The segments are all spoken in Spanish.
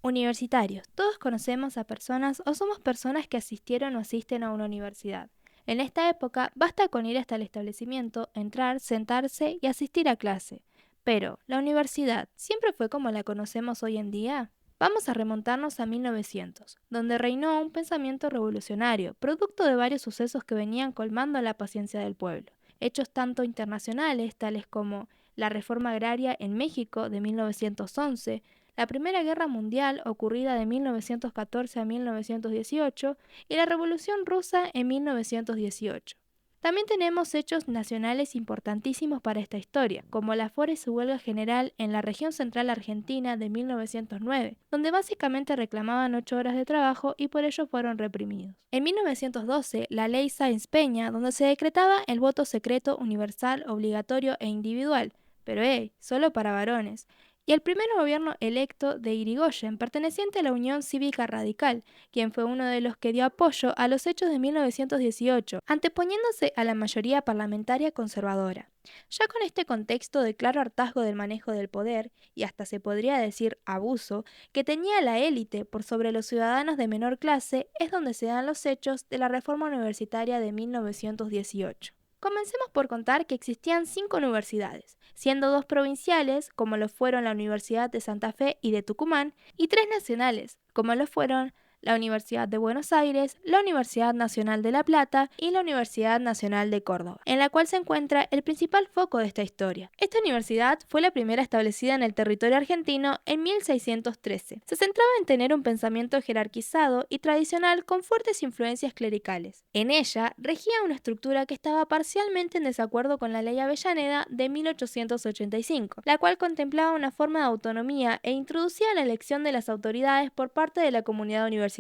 Universitarios. Todos conocemos a personas o somos personas que asistieron o asisten a una universidad. En esta época basta con ir hasta el establecimiento, entrar, sentarse y asistir a clase. Pero, ¿la universidad siempre fue como la conocemos hoy en día? Vamos a remontarnos a 1900, donde reinó un pensamiento revolucionario, producto de varios sucesos que venían colmando la paciencia del pueblo. Hechos tanto internacionales, tales como la reforma agraria en México de 1911, la Primera Guerra Mundial ocurrida de 1914 a 1918 y la Revolución Rusa en 1918. También tenemos hechos nacionales importantísimos para esta historia, como la Forest Huelga General en la región central argentina de 1909, donde básicamente reclamaban 8 horas de trabajo y por ello fueron reprimidos. En 1912, la Ley Sáenz-Peña, donde se decretaba el voto secreto universal, obligatorio e individual, pero solo para varones, y el primer gobierno electo de Irigoyen, perteneciente a la Unión Cívica Radical, quien fue uno de los que dio apoyo a los hechos de 1918, anteponiéndose a la mayoría parlamentaria conservadora. Ya con este contexto de claro hartazgo del manejo del poder, y hasta se podría decir abuso, que tenía la élite por sobre los ciudadanos de menor clase, es donde se dan los hechos de la reforma universitaria de 1918. Comencemos por contar que existían 5 universidades, siendo 2 provinciales, como lo fueron la Universidad de Santa Fe y de Tucumán, y 3 nacionales, como lo fueron la Universidad de Buenos Aires, la Universidad Nacional de La Plata y la Universidad Nacional de Córdoba, en la cual se encuentra el principal foco de esta historia. Esta universidad fue la primera establecida en el territorio argentino en 1613. Se centraba en tener un pensamiento jerarquizado y tradicional con fuertes influencias clericales. En ella regía una estructura que estaba parcialmente en desacuerdo con la Ley Avellaneda de 1885, la cual contemplaba una forma de autonomía e introducía la elección de las autoridades por parte de la comunidad universitaria.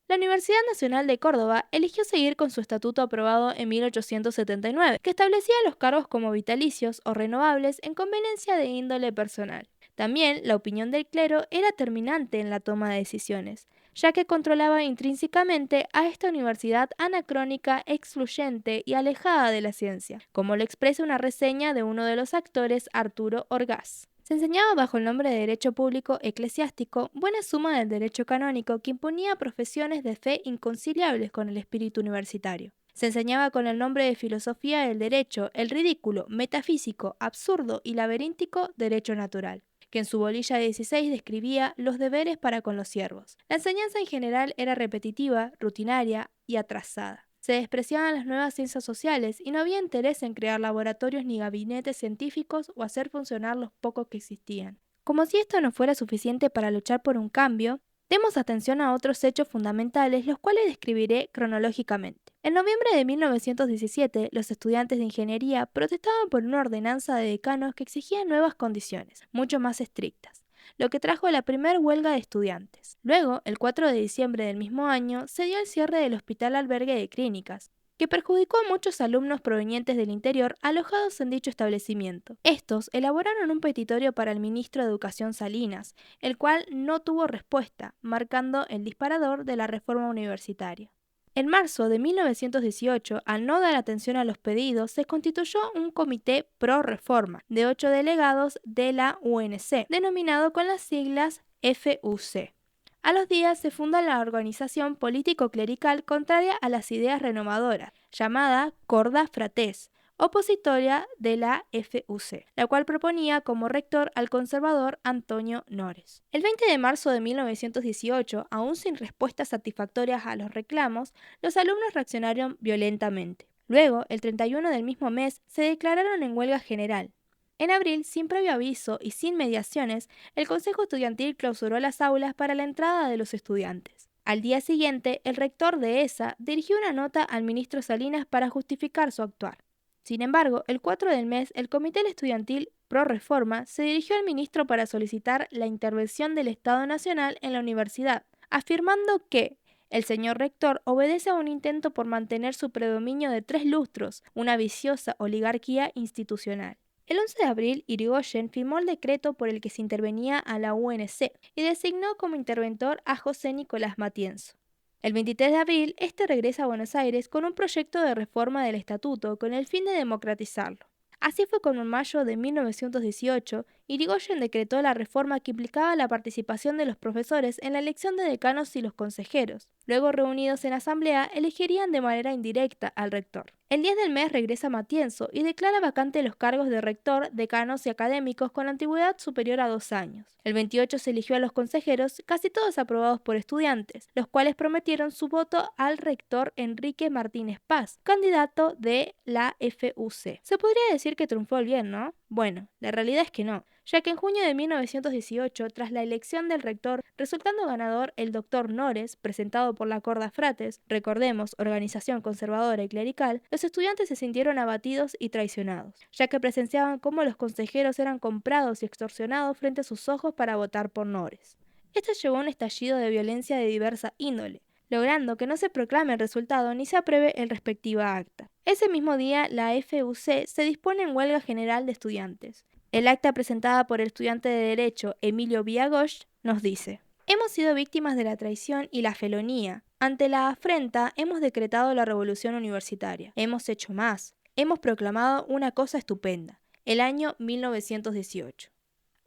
La Universidad Nacional de Córdoba eligió seguir con su estatuto aprobado en 1879, que establecía los cargos como vitalicios o renovables en conveniencia de índole personal. También la opinión del clero era terminante en la toma de decisiones, ya que controlaba intrínsecamente a esta universidad anacrónica, excluyente y alejada de la ciencia, como lo expresa una reseña de uno de los actores, Arturo Orgaz. Se enseñaba bajo el nombre de derecho público eclesiástico buena suma del derecho canónico que imponía profesiones de fe inconciliables con el espíritu universitario. Se enseñaba con el nombre de filosofía del derecho, el ridículo, metafísico, absurdo y laberíntico derecho natural, que en su bolilla 16 describía los deberes para con los siervos. La enseñanza en general era repetitiva, rutinaria y atrasada. Se despreciaban las nuevas ciencias sociales y no había interés en crear laboratorios ni gabinetes científicos o hacer funcionar los pocos que existían. Como si esto no fuera suficiente para luchar por un cambio, demos atención a otros hechos fundamentales, los cuales describiré cronológicamente. En noviembre de 1917, los estudiantes de ingeniería protestaban por una ordenanza de decanos que exigía nuevas condiciones, mucho más estrictas, lo que trajo la primera huelga de estudiantes. Luego, el 4 de diciembre del mismo año, se dio el cierre del Hospital Albergue de Clínicas, que perjudicó a muchos alumnos provenientes del interior alojados en dicho establecimiento. Estos elaboraron un petitorio para el ministro de Educación Salinas, el cual no tuvo respuesta, marcando el disparador de la reforma universitaria. En marzo de 1918, al no dar atención a los pedidos, se constituyó un comité pro reforma de 8 delegados de la UNC, denominado con las siglas FUC. A los días se funda la organización político-clerical contraria a las ideas renovadoras, llamada Corda Fratés, opositoria de la FUC, la cual proponía como rector al conservador Antonio Nores. El 20 de marzo de 1918, aún sin respuestas satisfactorias a los reclamos, los alumnos reaccionaron violentamente. Luego, el 31 del mismo mes, se declararon en huelga general. En abril, sin previo aviso y sin mediaciones, el Consejo Estudiantil clausuró las aulas para la entrada de los estudiantes. Al día siguiente, el rector de ESA dirigió una nota al ministro Salinas para justificar su actuar. Sin embargo, el 4 del mes, el Comité Estudiantil Pro Reforma se dirigió al ministro para solicitar la intervención del Estado Nacional en la universidad, afirmando que el señor rector obedece a un intento por mantener su predominio de 3 lustros, una viciosa oligarquía institucional. El 11 de abril, Irigoyen firmó el decreto por el que se intervenía a la UNC y designó como interventor a José Nicolás Matienzo. El 23 de abril, este regresa a Buenos Aires con un proyecto de reforma del estatuto con el fin de democratizarlo. Así fue como en mayo de 1918, Irigoyen decretó la reforma que implicaba la participación de los profesores en la elección de decanos y los consejeros. Luego, reunidos en asamblea, elegirían de manera indirecta al rector. El 10 del mes regresa Matienzo y declara vacante los cargos de rector, decanos y académicos con antigüedad superior a 2 años. El 28 se eligió a los consejeros, casi todos aprobados por estudiantes, los cuales prometieron su voto al rector Enrique Martínez Paz, candidato de la FUC. Se podría decir que triunfó el bien, ¿no? Bueno, la realidad es que no, ya que en junio de 1918, tras la elección del rector, resultando ganador el doctor Nores, presentado por la Corda Frates, recordemos, organización conservadora y clerical, los estudiantes se sintieron abatidos y traicionados, ya que presenciaban cómo los consejeros eran comprados y extorsionados frente a sus ojos para votar por Nores. Esto llevó a un estallido de violencia de diversa índole, logrando que no se proclame el resultado ni se apruebe el respectiva acta. Ese mismo día, la FUC se dispone en huelga general de estudiantes. El acta presentada por el estudiante de Derecho Emilio Villagoch nos dice: hemos sido víctimas de la traición y la felonía. Ante la afrenta hemos decretado la revolución universitaria. Hemos hecho más. Hemos proclamado una cosa estupenda, el año 1918.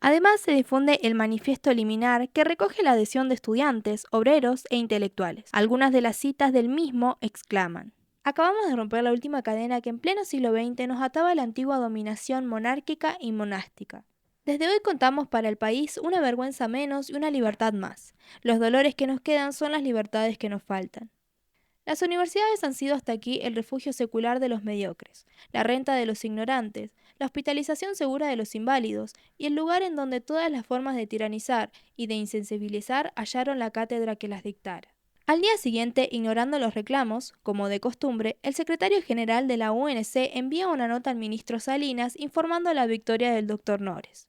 Además, se difunde el Manifiesto Liminar, que recoge la adhesión de estudiantes, obreros e intelectuales. Algunas de las citas del mismo exclaman: acabamos de romper la última cadena que en pleno siglo XX nos ataba a la antigua dominación monárquica y monástica. Desde hoy contamos para el país una vergüenza menos y una libertad más. Los dolores que nos quedan son las libertades que nos faltan. Las universidades han sido hasta aquí el refugio secular de los mediocres, la renta de los ignorantes, la hospitalización segura de los inválidos y el lugar en donde todas las formas de tiranizar y de insensibilizar hallaron la cátedra que las dictara. Al día siguiente, ignorando los reclamos, como de costumbre, el secretario general de la UNC envía una nota al ministro Salinas informando la victoria del doctor Nores.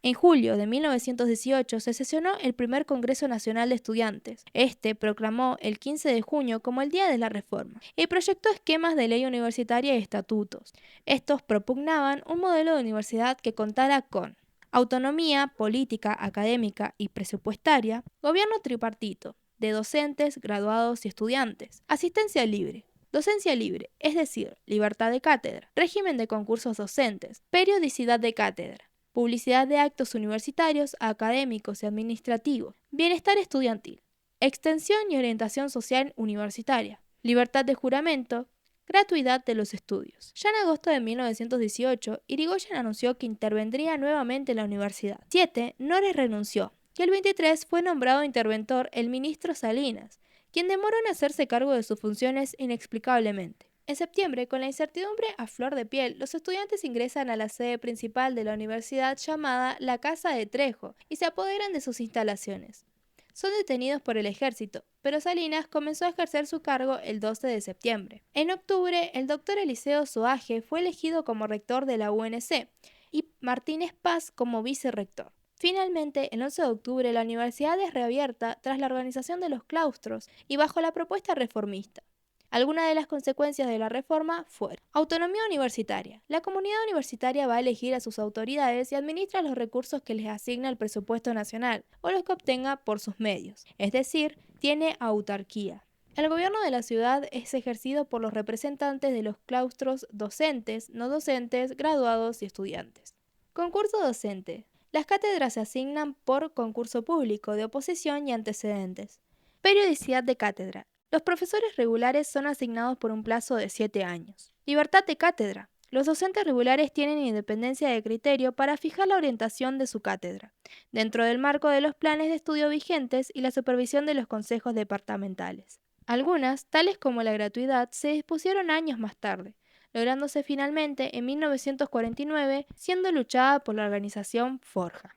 En julio de 1918 se sesionó el primer Congreso Nacional de Estudiantes. Este proclamó el 15 de junio como el Día de la Reforma y proyectó esquemas de ley universitaria y estatutos. Estos propugnaban un modelo de universidad que contara con autonomía política, académica y presupuestaria, gobierno tripartito, de docentes, graduados y estudiantes, asistencia libre, docencia libre, es decir, libertad de cátedra, régimen de concursos docentes, periodicidad de cátedra, publicidad de actos universitarios, académicos y administrativos, bienestar estudiantil, extensión y orientación social universitaria, libertad de juramento, gratuidad de los estudios. Ya en agosto de 1918, Irigoyen anunció que intervendría nuevamente en la universidad. 7. Nores renunció, y el 23 fue nombrado interventor el ministro Salinas, quien demoró en hacerse cargo de sus funciones inexplicablemente. En septiembre, con la incertidumbre a flor de piel, los estudiantes ingresan a la sede principal de la universidad llamada la Casa de Trejo y se apoderan de sus instalaciones. Son detenidos por el ejército, pero Salinas comenzó a ejercer su cargo el 12 de septiembre. En octubre, el doctor Eliseo Soaje fue elegido como rector de la UNC y Martínez Paz como vicerrector. Finalmente, el 11 de octubre, la universidad es reabierta tras la organización de los claustros y bajo la propuesta reformista. Algunas de las consecuencias de la reforma fueron: autonomía universitaria. La comunidad universitaria va a elegir a sus autoridades y administra los recursos que les asigna el presupuesto nacional o los que obtenga por sus medios, es decir, tiene autarquía. El gobierno de la ciudad es ejercido por los representantes de los claustros docentes, no docentes, graduados y estudiantes. Concurso docente. Las cátedras se asignan por concurso público, de oposición y antecedentes. Periodicidad de cátedra. Los profesores regulares son asignados por un plazo de 7 años. Libertad de cátedra. Los docentes regulares tienen independencia de criterio para fijar la orientación de su cátedra, dentro del marco de los planes de estudio vigentes y la supervisión de los consejos departamentales. Algunas, tales como la gratuidad, se dispusieron años más tarde, lográndose finalmente en 1949, siendo luchada por la organización Forja.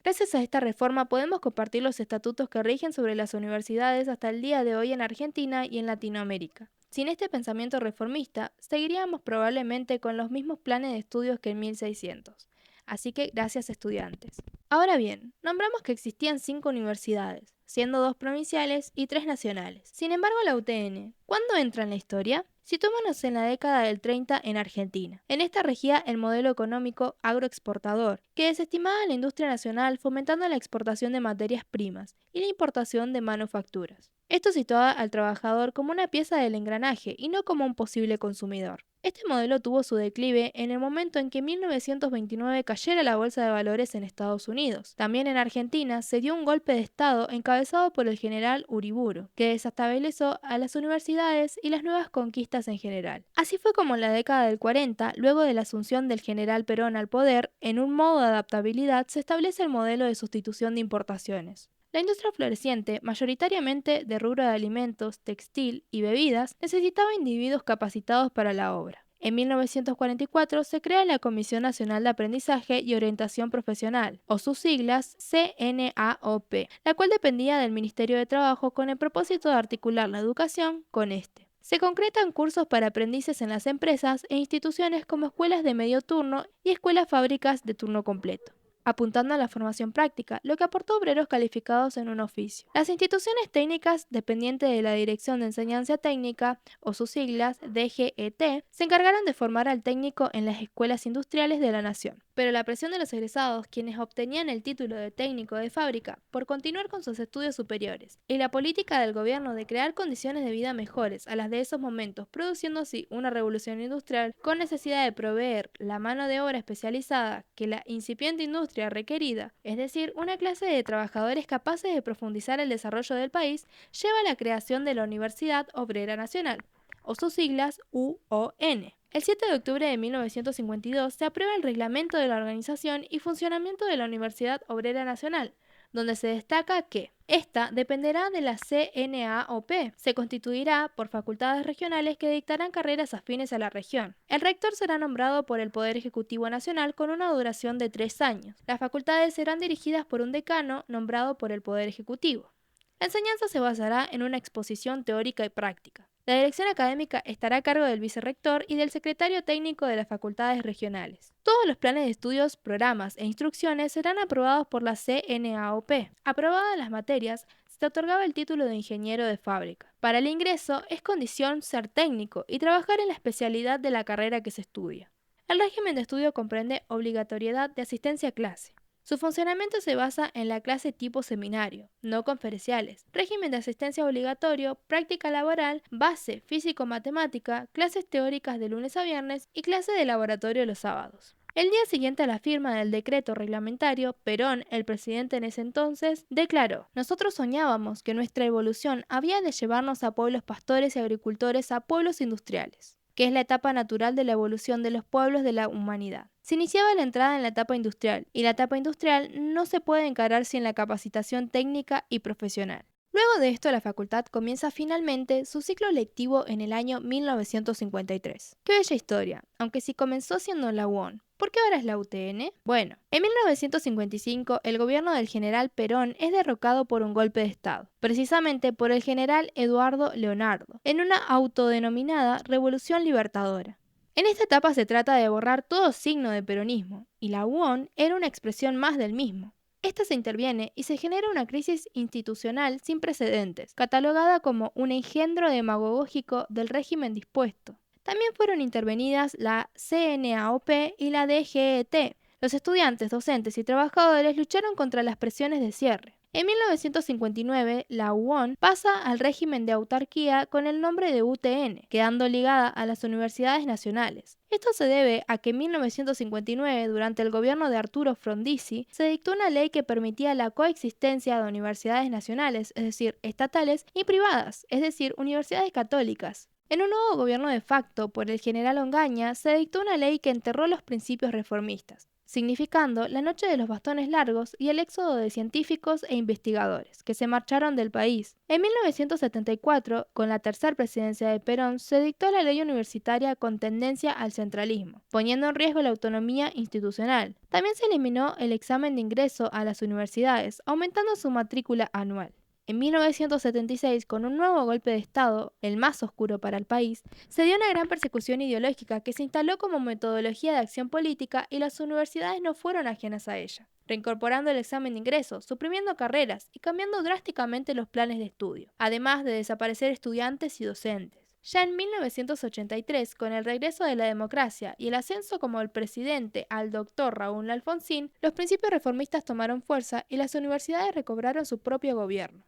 Gracias a esta reforma podemos compartir los estatutos que rigen sobre las universidades hasta el día de hoy en Argentina y en Latinoamérica. Sin este pensamiento reformista, seguiríamos probablemente con los mismos planes de estudios que en 1600. Así que gracias, estudiantes. Ahora bien, nombramos que existían 5 universidades, siendo 2 provinciales y 3 nacionales. Sin embargo, la UTN, ¿cuándo entra en la historia? Situémonos en la década del 30 en Argentina. En esta regía el modelo económico agroexportador, que desestimaba la industria nacional fomentando la exportación de materias primas y la importación de manufacturas. Esto situaba al trabajador como una pieza del engranaje y no como un posible consumidor. Este modelo tuvo su declive en el momento en que en 1929 cayera la bolsa de valores en Estados Unidos. También en Argentina se dio un golpe de Estado encabezado por el general Uriburu, que desestabilizó a las universidades y las nuevas conquistas en general. Así fue como en la década del 40, luego de la asunción del general Perón al poder, en un modo de adaptabilidad se establece el modelo de sustitución de importaciones. La industria floreciente, mayoritariamente de rubro de alimentos, textil y bebidas, necesitaba individuos capacitados para la obra. En 1944 se crea la Comisión Nacional de Aprendizaje y Orientación Profesional, o sus siglas CNAOP, la cual dependía del Ministerio de Trabajo con el propósito de articular la educación con este. Se concretan cursos para aprendices en las empresas e instituciones como escuelas de medio turno y escuelas fábricas de turno completo, apuntando a la formación práctica, lo que aportó obreros calificados en un oficio. Las instituciones técnicas dependientes de la Dirección de Enseñanza Técnica, o sus siglas DGET, se encargaron de formar al técnico en las escuelas industriales de la nación. Pero la presión de los egresados, quienes obtenían el título de técnico de fábrica, por continuar con sus estudios superiores, y la política del gobierno de crear condiciones de vida mejores a las de esos momentos, produciendo así una revolución industrial con necesidad de proveer la mano de obra especializada que la incipiente industria requerida, es decir, una clase de trabajadores capaces de profundizar el desarrollo del país, lleva a la creación de la Universidad Obrera Nacional, o sus siglas UON. El 7 de octubre de 1952 se aprueba el reglamento de la organización y funcionamiento de la Universidad Obrera Nacional, donde se destaca que esta dependerá de la CNAOP. Se constituirá por facultades regionales que dictarán carreras afines a la región. El rector será nombrado por el Poder Ejecutivo Nacional con una duración de 3 años. Las facultades serán dirigidas por un decano nombrado por el Poder Ejecutivo. La enseñanza se basará en una exposición teórica y práctica. La dirección académica estará a cargo del vicerrector y del secretario técnico de las facultades regionales. Todos los planes de estudios, programas e instrucciones serán aprobados por la CNAOP. Aprobadas las materias, se te otorgaba el título de ingeniero de fábrica. Para el ingreso es condición ser técnico y trabajar en la especialidad de la carrera que se estudia. El régimen de estudio comprende obligatoriedad de asistencia a clase. Su funcionamiento se basa en la clase tipo seminario, no conferenciales, régimen de asistencia obligatorio, práctica laboral, base físico-matemática, clases teóricas de lunes a viernes y clase de laboratorio los sábados. El día siguiente a la firma del decreto reglamentario, Perón, el presidente en ese entonces, declaró: "Nosotros soñábamos que nuestra evolución había de llevarnos a pueblos pastores y agricultores a pueblos industriales, que es la etapa natural de la evolución de los pueblos de la humanidad. Se iniciaba la entrada en la etapa industrial, y la etapa industrial no se puede encarar sin la capacitación técnica y profesional". Luego de esto, la facultad comienza finalmente su ciclo lectivo en el año 1953. ¡Qué bella historia! Aunque si comenzó siendo la UON, ¿por qué ahora es la UTN? Bueno, en 1955 el gobierno del general Perón es derrocado por un golpe de Estado, precisamente por el general Eduardo Leonardo, en una autodenominada Revolución Libertadora. En esta etapa se trata de borrar todo signo de peronismo, y la UON era una expresión más del mismo. Esta se interviene y se genera una crisis institucional sin precedentes, catalogada como un engendro demagógico del régimen dispuesto. También fueron intervenidas la CNAOP y la DGET. Los estudiantes, docentes y trabajadores lucharon contra las presiones de cierre. En 1959, la UON pasa al régimen de autarquía con el nombre de UTN, quedando ligada a las universidades nacionales. Esto se debe a que en 1959, durante el gobierno de Arturo Frondizi, se dictó una ley que permitía la coexistencia de universidades nacionales, es decir, estatales, y privadas, es decir, universidades católicas. En un nuevo gobierno de facto por el general Ongaña, se dictó una ley que enterró los principios reformistas, significando la noche de los bastones largos y el éxodo de científicos e investigadores, que se marcharon del país. En 1974, con la tercera presidencia de Perón, se dictó la ley universitaria con tendencia al centralismo, poniendo en riesgo la autonomía institucional. También se eliminó el examen de ingreso a las universidades, aumentando su matrícula anual. En 1976, con un nuevo golpe de Estado, el más oscuro para el país, se dio una gran persecución ideológica que se instaló como metodología de acción política y las universidades no fueron ajenas a ella, reincorporando el examen de ingreso, suprimiendo carreras y cambiando drásticamente los planes de estudio, además de desaparecer estudiantes y docentes. Ya en 1983, con el regreso de la democracia y el ascenso como el presidente al doctor Raúl Alfonsín, los principios reformistas tomaron fuerza y las universidades recobraron su propio gobierno.